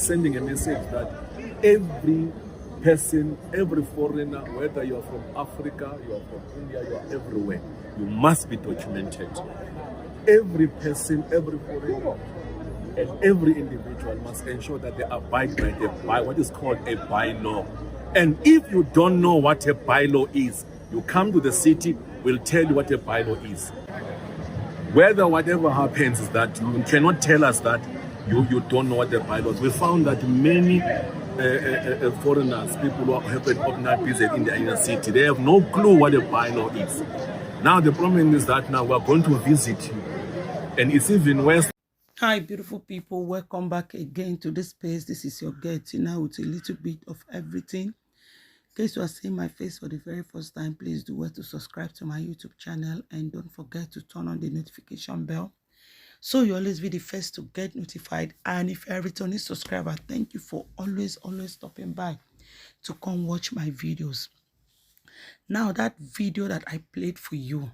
sending a message that every person, every foreigner, whether you are from Africa, you are from India, you are everywhere, you must be documented. Every person, every foreigner, and every individual must ensure that they abide by what is called a bylaw. And if you don't know what a bylaw is, you come to the city, we'll tell you what a bylaw is. Whatever happens is that you cannot tell us that you don't know what the bylaw is. We found that many foreigners, people who have an ordinary business in the inner city, they have no clue what a bylaw is. Now the problem is that now we're going to visit you, and it's even worse. Hi beautiful people, welcome back again to this space. This is your girl Tina with a little bit of everything. In case you are seeing my face for the very first time, please do well to subscribe to my YouTube channel and don't forget to turn on the notification bell so you always be the first to get notified. And if you're a returning subscriber, thank you for always stopping by to come watch my videos. Now that video that I played for you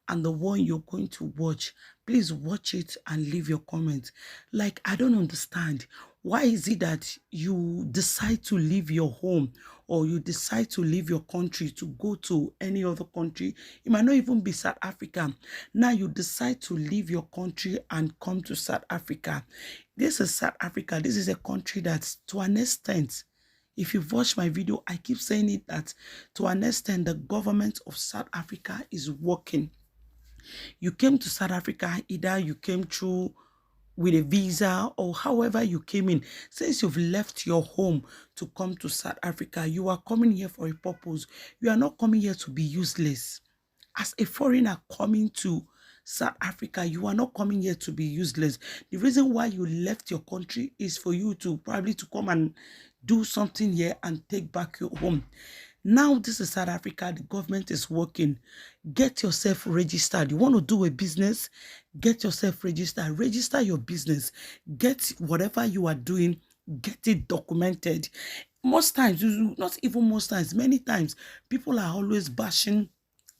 and the one you're going to watch, please watch it and leave your comment. Like, I don't understand. Why is it that you decide to leave your home or you decide to leave your country to go to any other country? It might not even be South Africa. Now you decide to leave your country and come to South Africa. This is South Africa. This is a country that's, to an extent, if you've watched my video, I keep saying it, that to an extent, the government of South Africa is working. You came to South Africa, either you came through with a visa or however you came in. Since you've left your home to come to South Africa, you are coming here for a purpose. You are not coming here to be useless. As a foreigner coming to South Africa, you are not coming here to be useless. The reason why you left your country is for you to probably to come and do something here and take back your home. Now this is South Africa. The government is working. Get yourself registered. You want to do a business? Get yourself registered. Register your business. Get whatever you are doing, get it documented. Most times, not even most times, many times, people are always bashing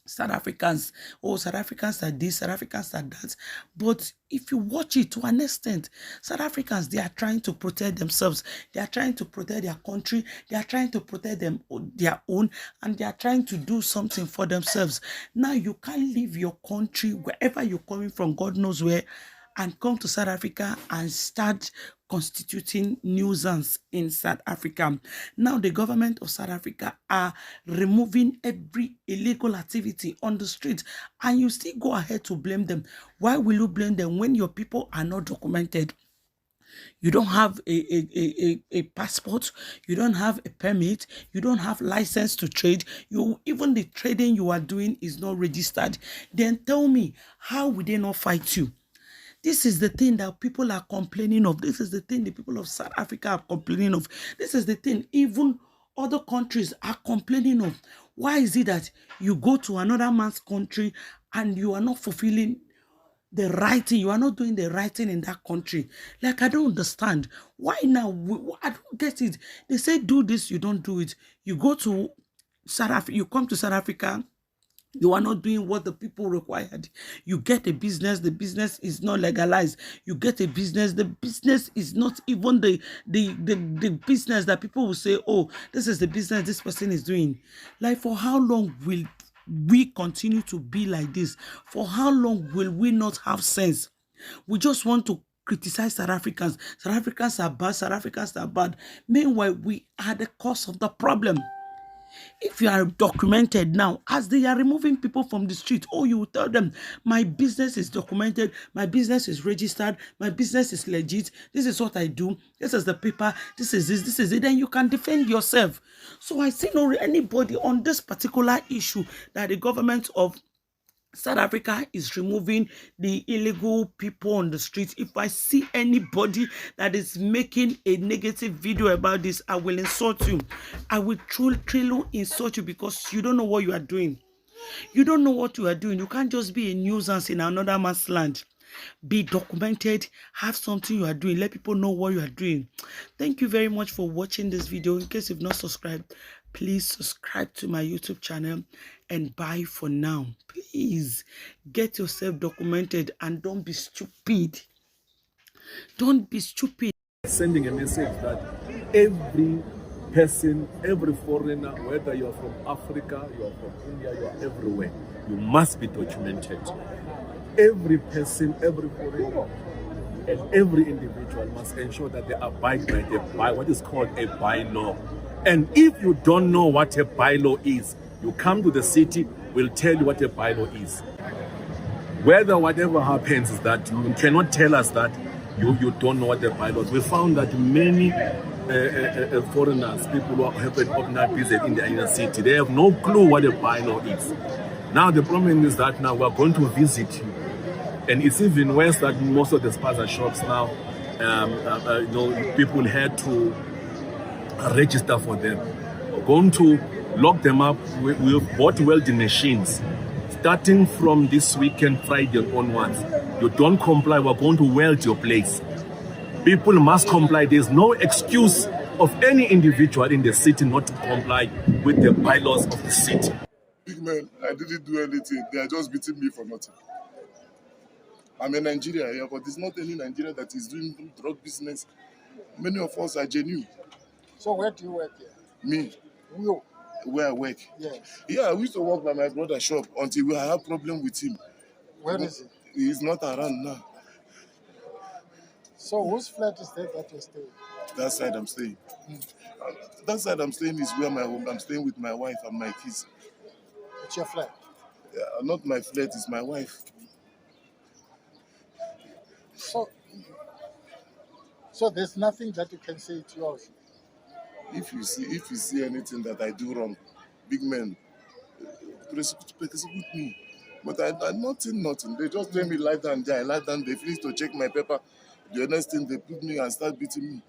South Africans. Oh, South Africans are this, South Africans are that. But if you watch it to an extent, South Africans, they are trying to protect themselves. They are trying to protect their country. They are trying to protect their own, and they are trying to do something for themselves. Now, you can't leave your country, wherever you're coming from, God knows where, and come to South Africa and start constituting nuisance in South Africa. Now the government of South Africa are removing every illegal activity on the street, and you still go ahead to blame them. Why will you blame them when your people are not documented? You don't have a passport, you don't have a permit, you don't have license to trade, even the trading you are doing is not registered. Then tell me, how will they not fight you? This is the thing that people are complaining of. This is the thing the people of South Africa are complaining of. This is the thing even other countries are complaining of. Why is it that you go to another man's country and you are not fulfilling the right thing? You are not doing the right thing in that country. Like, I don't understand. Why now? I don't get it. They say do this, you don't do it. You go to South Africa, you come to South Africa, you are not doing what the people required. You get a business, the business is not legalized. You get a business, the business is not even the business that people will say, oh, this is the business this person is doing. Like, for how long will we continue to be like this? For how long will we not have sense? We just want to criticize South Africans. South Africans are bad, South Africans are bad. Meanwhile, we are the cause of the problem. If you are documented now, as they are removing people from the street, oh, you will tell them, my business is documented, my business is registered, my business is legit, this is what I do, this is the paper, this is this is it, then you can defend yourself. So I see no anybody on this particular issue that the government of South Africa is removing the illegal people on the street. If I see anybody that is making a negative video about this, I will insult you. I will truly insult you, because you don't know what you are doing. You don't know what you are doing. You can't just be a nuisance in another man's land. Be documented, have something you are doing, let people know what you are doing. Thank you very much for watching this video. In case you've not subscribed, please subscribe to my YouTube channel, and bye for now. Please get yourself documented and don't be stupid. Don't be stupid. Sending a message that every person, every foreigner, whether you are from Africa, you are from India, you are everywhere, you must be documented. Every person, every foreigner, and every individual must ensure that they abide by what is called a bylaw. And if you don't know what a bylaw is, you come to the city, we'll tell you what a bylaw is. Whatever happens is that you cannot tell us that you don't know what the bylaws. We found that many foreigners, people who have an overnight visit in the inner city, they have no clue what a bylaw is. Now the problem is that now we're going to visit you, and it's even worse that most of the spaza shops now, people had to register for them. We're going to lock them up. We've bought welding machines. Starting from this weekend, Friday onwards, you don't comply, we're going to weld your place. People must comply. There's no excuse of any individual in the city not to comply with the bylaws of the city. Big man, I didn't do anything. They are just beating me for nothing. I'm in Nigeria here, but there's not any Nigeria that is doing drug business. Many of us are genuine. So where do you work here? Me? You? Where I work? Yes. Yeah, I used to work by my brother's shop until we had a problem with him. Where is he? He's not around now. So whose flat is that you're staying? That side I'm staying. That side I'm staying is where my home. I'm staying with my wife and my kids. It's your flat? Yeah, not my flat, it's my wife. So there's nothing that you can say it's yours? If you see anything that I do wrong, big men, prosecute me. But I nothing. They just tell me lie down there. I lie down. They finish to check my paper. The next thing they put me and start beating me.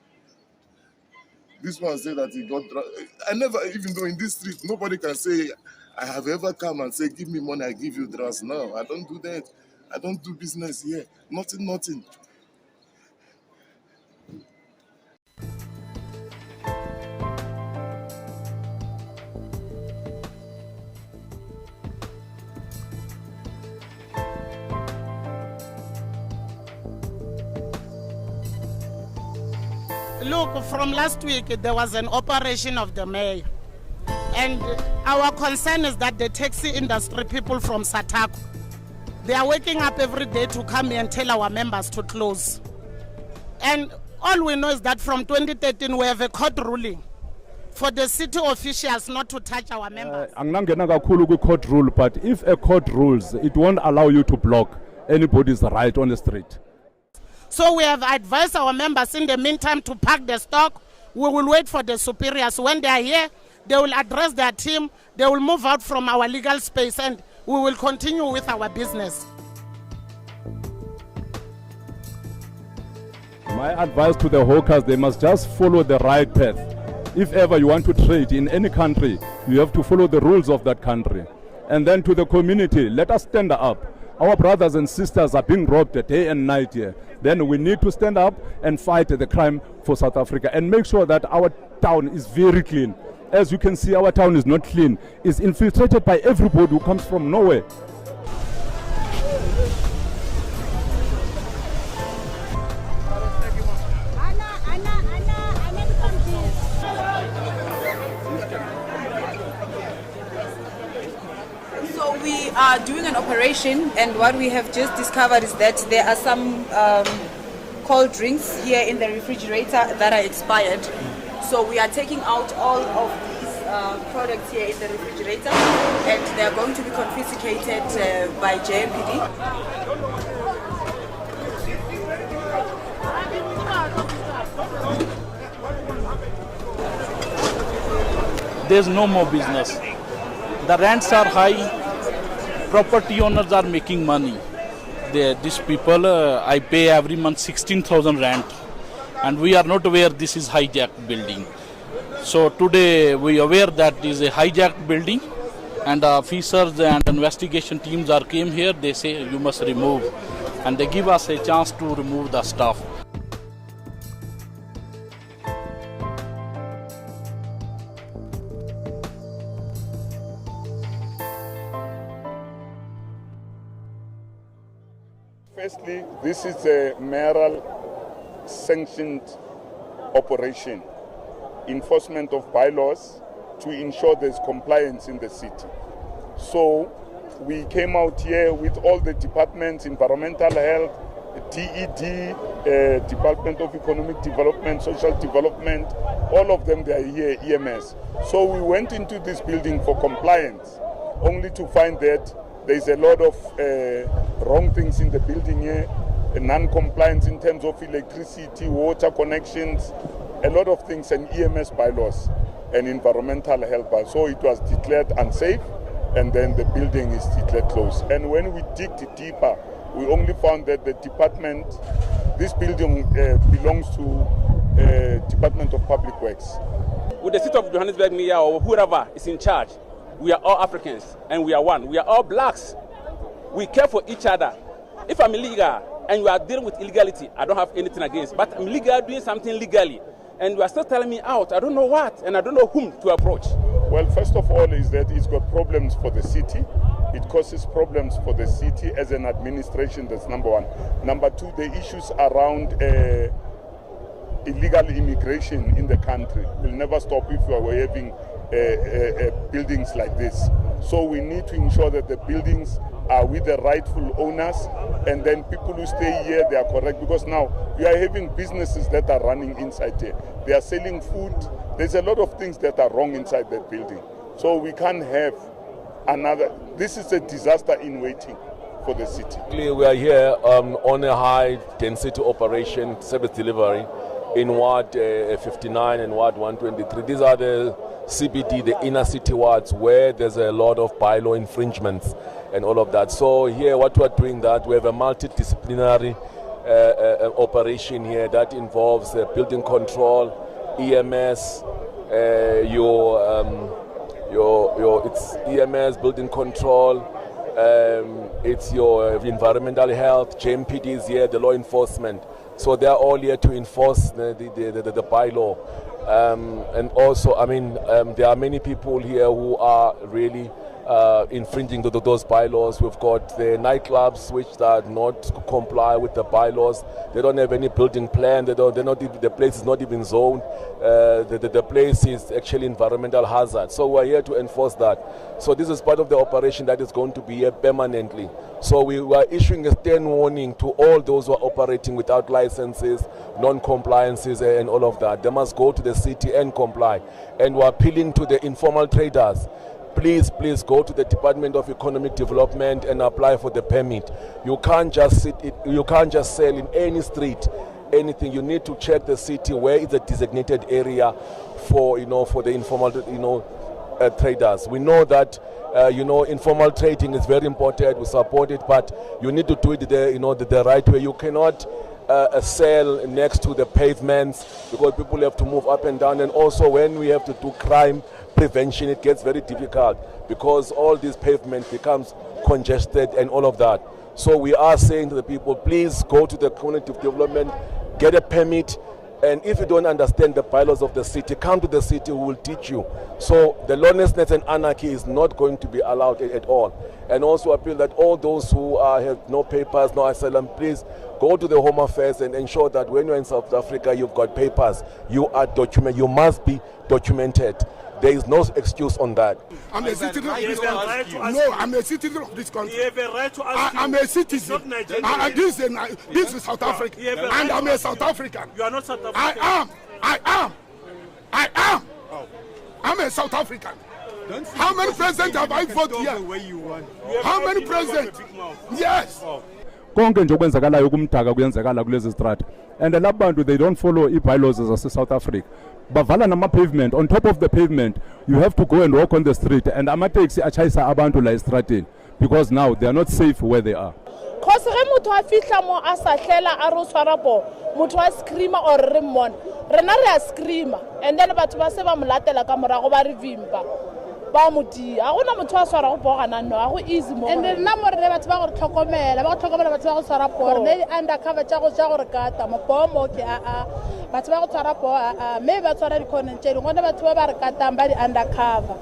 This one said that he got drunk. I never, even though in this street nobody can say I have ever come and say give me money, I give you drugs. No, I don't do that. I don't do business here. Nothing. Look, from last week, there was an operation of the mayor. And our concern is that the taxi industry, people from Satako, they are waking up every day to come here and tell our members to close. And all we know is that from 2013, we have a court ruling for the city officials not to touch our members. Angangena kakhulu ku court rule, but if a court rules, it won't allow you to block anybody's right on the street. So we have advised our members in the meantime to pack the stock. We will wait for the superiors. When they are here, they will address their team. They will move out from our legal space and we will continue with our business. My advice to the hawkers, they must just follow the right path. If ever you want to trade in any country, you have to follow the rules of that country. And then to the community, let us stand up. Our brothers and sisters are being robbed day and night here. Then we need to stand up and fight the crime for South Africa and make sure that our town is very clean. As you can see, our town is not clean. It's infiltrated by everybody who comes from nowhere. We are doing an operation, and what we have just discovered is that there are some cold drinks here in the refrigerator that are expired. So we are taking out all of these products here in the refrigerator, and they are going to be confiscated by JMPD. There's no more business. The rents are high. Property owners are making money. These people, I pay every month 16,000 rent, and we are not aware this is hijacked building. So today we are aware that is a hijacked building, and officers and investigation teams came here. They say you must remove, and they give us a chance to remove the stuff. Firstly, this is a mayoral sanctioned operation, enforcement of bylaws to ensure there's compliance in the city. So we came out here with all the departments, environmental health, DED, Department of Economic Development, Social Development, all of them, they are here, EMS. So we went into this building for compliance, only to find that there's a lot of wrong things in the building here, non-compliance in terms of electricity, water connections, a lot of things, and EMS bylaws and environmental health bylaws. So it was declared unsafe, and then the building is declared closed. And when we digged deeper, we only found that the department, this building belongs to Department of Public Works. With the city of Johannesburg Mayor or whoever is in charge, we are all Africans and we are one. We are all blacks. We care for each other. If I'm illegal and you are dealing with illegality, I don't have anything against. But I'm legal doing something legally, and you are still telling me out. I don't know what, and I don't know whom to approach. Well, first of all is that it's got problems for the city. It causes problems for the city as an administration, that's number one. Number two, the issues around illegal immigration in the country will never stop if we are having buildings like this. So we need to ensure that the buildings are with the rightful owners, and then people who stay here, they are correct, because now we are having businesses that are running inside here. They are selling food. There's a lot of things that are wrong inside that building. So we can't have another. This is a disaster in waiting for the city. We are here on a high density operation, service delivery, in Ward 59 and Ward 123. These are the CBD, the inner city wards, where there's a lot of bylaw infringements and all of that. So here what we're doing, that we have a multidisciplinary operation here that involves building control, EMS, it's EMS, building control, it's your environmental health, JMPD is here, the law enforcement. So they are all here to enforce the bylaw. And also, I mean, there are many people here who are really infringing those bylaws. We've got the nightclubs which are not comply with the bylaws. They don't have any building plan. The place is not even zoned. The place is actually environmental hazard. So we're here to enforce that. So this is part of the operation that is going to be here permanently. So we are issuing a stern warning to all those who are operating without licenses, non-compliances, and all of that. They must go to the city and comply. And we're appealing to the informal traders. Please go to the Department of Economic Development and apply for the permit. You can't just you can't just sell in any street anything. You need to check the city where is the designated area for for the informal traders. We know that informal trading is very important. We support it, but you need to do it the right way. You cannot sell next to the pavements, because people have to move up and down. And also when we have to do crime prevention, it gets very difficult because all these pavement becomes congested and all of that. So we are saying to the people, please go to the community development, get a permit, and if you don't understand the bylaws of the city, come to the city, who will teach you. So the lawlessness and anarchy is not going to be allowed at all. And also appeal that all those who have no papers, no asylum, please go to the Home Affairs and ensure that when you're in South Africa, you've got papers. You are documented. You must be documented. There is no excuse on that. I'm a citizen of this country. No, I'm a citizen of this country. You have a right to ask. I'm a citizen. This is South Africa. And I'm a South African. You are not South African. I am. I'm a South African. How many presidents have I voted here? How many presidents? Yes. Konke nje okwenzakalayo kumdaka kuyenzakala kulezi strata, and laba bantu, they don't follow i-bylaws zase South Africa. Bavala nama-pavement. On top of the pavement, you have to go and walk on the street, and amateksi achayisa abantu la estrateni because now they are not safe where they are. Cause ge motho a fihla mo a sa hlela a ro tshwara po motho a screamer or re mmona rena re a screamer, and then batho ba se ba molatela ka morago ba re vimpa ba moti a gona motho a tshwara go bogana no a go easy mo and nna mo re batho ba go tlhokomela batho ba go tshwara po re undercover tsa go re kata mo pomo ke batho ba go tshwara po me ba tshwara di khonentse ngone batho ba re katang ba di undercover.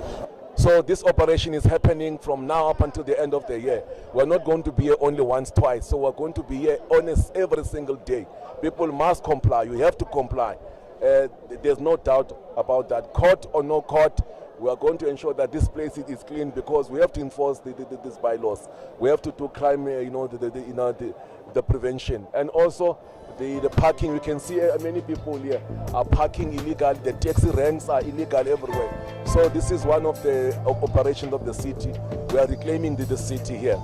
So this operation is happening from now up until the end of the year. We're not going to be here only once, twice. So we're going to be here honest every single day. People must comply. You have to comply. There's no doubt about that. Court or no court, we are going to ensure that this place is clean, because we have to enforce these bylaws. We have to do crime, the prevention, and also the parking. You can see many people here are parking illegal. The taxi ranks are illegal everywhere. So this is one of the operations of the city. We are reclaiming the city here.